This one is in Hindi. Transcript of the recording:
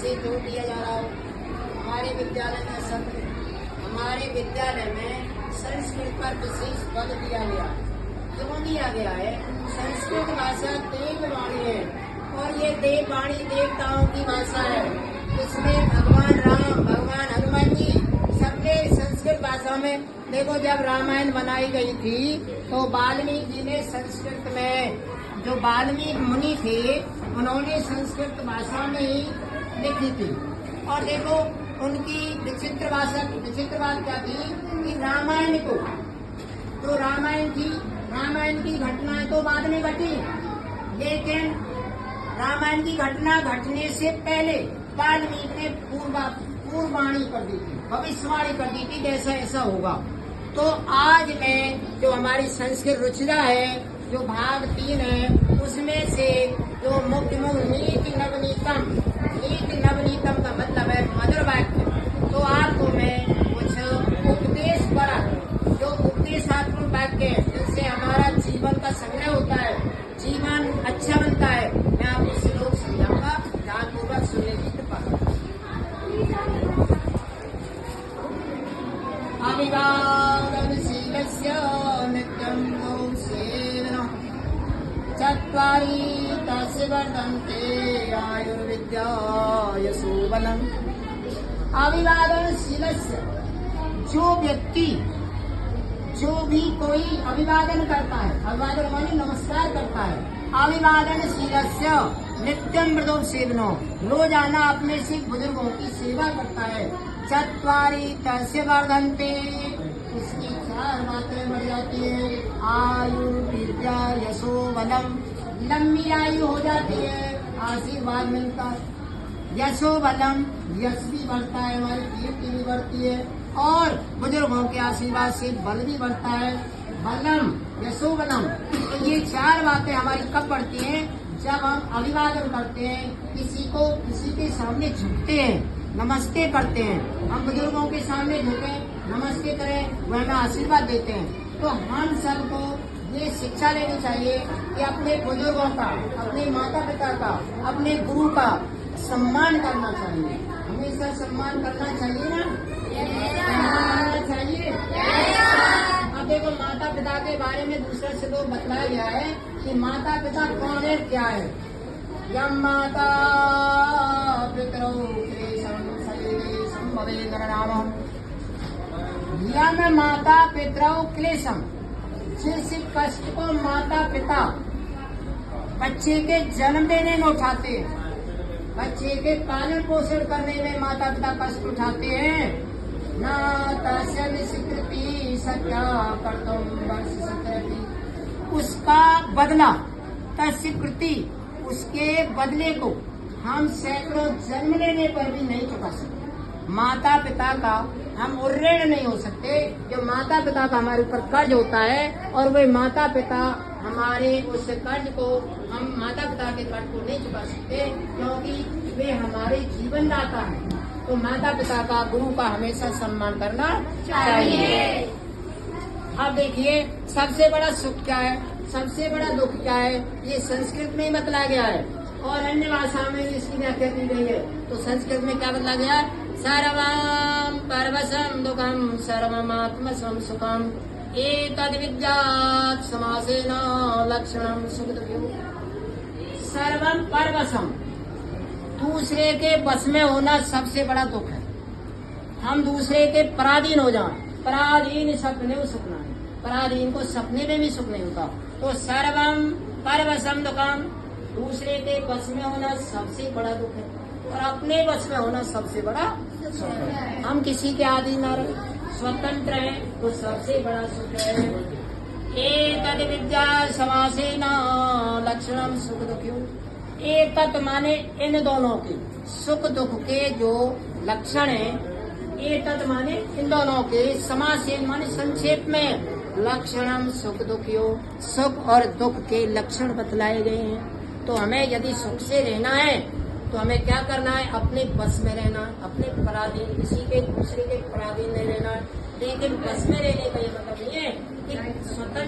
से जोड़ दिया जा रहा हो। हमारे विद्यालय में संस्कृत पर विशेष बल दिया गया। क्यों दिया गया है? संस्कृत भाषा देववाणी है और ये देववाणी देवताओं की भाषा है। इसमें भगवान राम, भगवान हनुमान जी सबने संस्कृत भाषा में, देखो जब रामायण बनाई गई थी तो वाल्मीकि जी ने संस्कृत में, जो वाल्मीकि मुनि थे उन्होंने संस्कृत भाषा में ही लिखी थी। और देखो उनकी विचित्र बात क्या थी कि रामायण को, तो रामायण की घटनाएं तो बाद में घटी, लेकिन रामायण की घटना घटने से पहले वाल्मीकि ने पूर्ववाणी कर दी थी, भविष्यवाणी कर दी थी जैसा ऐसा होगा। तो आज में जो हमारी संस्कृत रुचिरा है, जो भाग 3 है, उसमें से जो मुख्य नीति नवनीतम का मतलब है मधुर वाक्य। तो आपको मैं कुछ उपदेश पर, जो उपदेशात्मक वाक्य है जिनसे हमारा जीवन का संग्रह होता है, जीवन अच्छा बनता है, मैं आपको श्लोक समझाऊंगा, ध्यानपूर्वक सुनने की कृपा। अभिवादनशीलस्य नित्यं दोषेण चत्वारि तस्य वर्धन्ते आयुर्विद्या यशोबलम्। अभिवादनशीलस्य, जो भी कोई अभिवादन करता है, अभिवादन माने नमस्कार करता है, अभिवादनशीलस्य नित्यं मृदो सेवनो, रोजाना अपने से बुजुर्गों की सेवा करता है, चत्वारि तस्य वर्धन्ते, उसकी 4 बातें बढ़ जाती है, आयु विद्या यशो बलम, लंबी आयु हो जाती है, आशीर्वाद मिलता है, यशो बलम, यश भी बढ़ता है, हमारी कीर्ति भी बढ़ती है, और बुजुर्गों के आशीर्वाद से बल भी बढ़ता है, बलम यशो बलम। तो ये 4 बातें हमारी कब बढ़ती हैं? जब हम अभिवादन करते हैं, किसी के सामने झुकते हैं, नमस्ते करते हैं, हम बुजुर्गों के सामने झुके, नमस्ते करें, वह हमें आशीर्वाद देते हैं। तो हम सबको ये शिक्षा लेनी चाहिए कि अपने बुजुर्गों का, अपने माता पिता का, अपने गुरु का सम्मान करना चाहिए, हमेशा सम्मान करना चाहिए ना, करना चाहिए। अब देखो माता पिता के बारे में दूसरा श्लोक बताया गया है कि माता पिता कौन है, क्या है। यम माता पितरौ क्लेशं शरीरे भवे नरनाम, यम माता पितरौ क्लेशम, जिस कष्ट को माता पिता बच्चे के जन्म देने में उठाते हैं, बच्चे के पालन पोषण करने में माता पिता कष्ट उठाते हैं, ना तस्य निष्कृति सत्या कर्तुम वर्ष सत्रति, उसका बदला, तस्य कृति, उसके बदले को हम सैकड़ों जन्म लेने पर भी नहीं चुका सकते। माता पिता का हम ऋण नहीं हो सकते, जो माता पिता का हमारे ऊपर कर्ज होता है, और वही माता पिता हमारे उस कर्ज को, हम माता पिता के कर्ज को नहीं चुका सकते, क्योंकि वे हमारे जीवन दाता है। तो माता पिता का, गुरु का हमेशा सम्मान करना चाहिए। अब देखिए सबसे बड़ा सुख क्या है, सबसे बड़ा दुख क्या है, ये संस्कृत में ही बतलाया गया है और अन्य भाषा में भी इसकी व्याख्या की गई है। तो संस्कृत में क्या बतला गया? सर्वं परवशं दुःखं सर्वमात्मसं सुखं एतद् विद्यात् समासेन लक्षणं सुखदुःखयोः। सर्वं परवशं, दूसरे के बस में होना सबसे बड़ा दुख है। हम दूसरे के पराधीन हो जाएं, पराधीन सपने में सुख नहीं, पराधीन को सपने में भी सुख नहीं होता। तो सर्वं परवशं दुःखं, दूसरे के बस में होना सबसे बड़ा दुख है, और अपने बस में होना सबसे बड़ा सुख है। हम किसी के अधीन न रहे, स्वतंत्र हैं, तो सबसे बड़ा सुख है। एतद् विद्या समासेन लक्षणं सुख दुःखयोः। एतत् माने इन दोनों के, सुख दुख के जो लक्षण है, एतत् माने इन दोनों के, समासेन माने संक्षेप में, लक्षणम सुख दुःखयोः, सुख और दुख के लक्षण बतलाए गए हैं। तो हमें यदि सुख से रहना है तो हमें क्या करना है? अपने बस में रहना, अपने पराधीन, किसी के दूसरे के पराधीन नहीं रहना। लेकिन बस में रहने का ये मतलब नहीं है कि स्वतंत्र